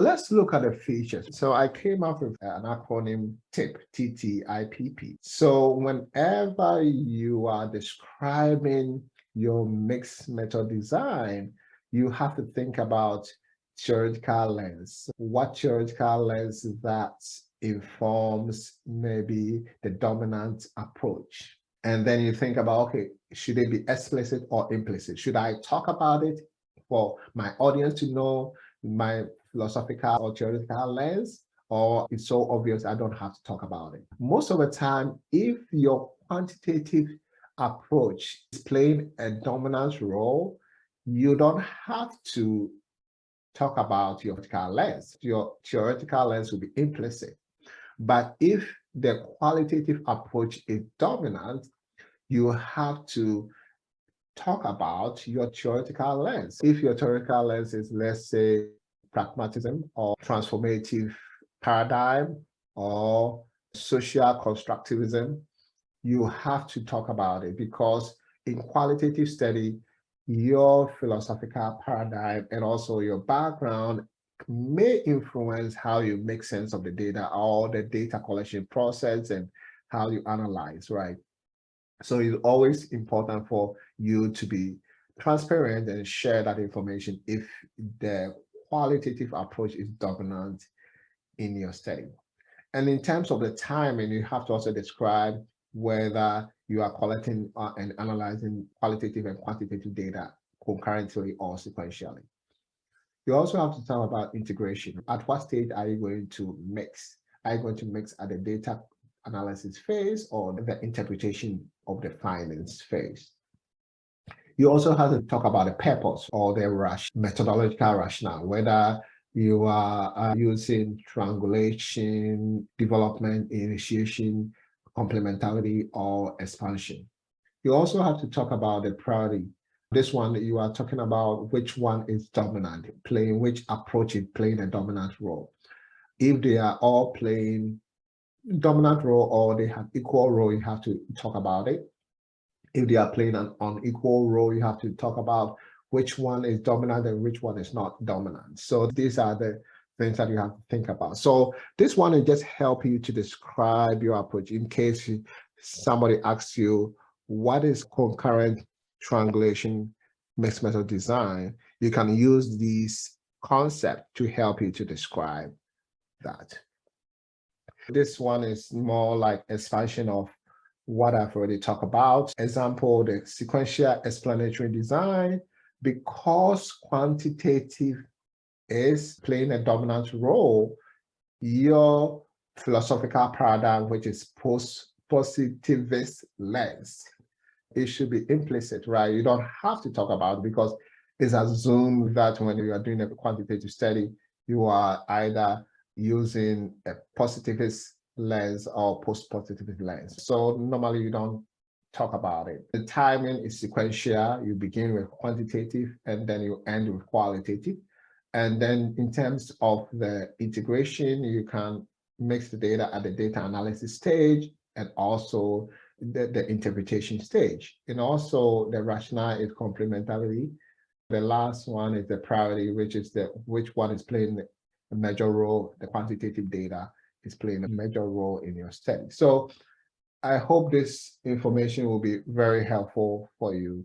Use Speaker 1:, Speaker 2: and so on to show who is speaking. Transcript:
Speaker 1: Let's look at the features. So I came up with an acronym TIP, TTIPP. So whenever you are describing your mixed method design, you have to think about theoretical lens. What theoretical lens that informs maybe the dominant approach? And then you think about, okay, should it be explicit or implicit? Should I talk about it for my audience to know my philosophical or theoretical lens, or it's so obvious I don't have to talk about it? Most of the time, if your quantitative approach is playing a dominant role, you don't have to talk about your theoretical lens. Your theoretical lens will be implicit. But if the qualitative approach is dominant, you have to talk about your theoretical lens. If your theoretical lens is, let's say, pragmatism or transformative paradigm or social constructivism, you have to talk about it, because in qualitative study, your philosophical paradigm and also your background may influence how you make sense of the data or the data collection process and how you analyze, right? So it's always important for you to be transparent and share that information if the qualitative approach is dominant in your study. And in terms of the timing, you have to also describe whether you are collecting and analyzing qualitative and quantitative data concurrently or sequentially. You also have to talk about integration. At what stage are you going to mix? Are you going to mix at the data analysis phase or the interpretation of the findings phase? You also have to talk about the purpose or the methodological rationale, whether you are using triangulation, development, initiation, complementarity, or expansion. You also have to talk about the priority. This one, you are talking about which one is dominant, which approach is playing a dominant role. If they are all playing dominant role or they have equal role, you have to talk about it. If they are playing an unequal role, you have to talk about which one is dominant and which one is not dominant. So these are the things that you have to think about. So this one will just help you to describe your approach in case somebody asks you, what is concurrent triangulation mixed method design? You can use these concepts to help you to describe that. This one is more like expansion of what I've already talked about. Example, the sequential explanatory design, because quantitative is playing a dominant role, your philosophical paradigm, which is positivist lens, it should be implicit, right? You don't have to talk about it because it's assumed that when you are doing a quantitative study, you are either using a positivist lens or post-positivist lens. So normally you don't talk about it. The timing is sequential. You begin with quantitative and then you end with qualitative. And then in terms of the integration, you can mix the data at the data analysis stage and also the interpretation stage. And also the rationale is complementarity. The last one is the priority, which is which one is playing a major role. The quantitative data is playing a major role in your study. So I hope this information will be very helpful for you.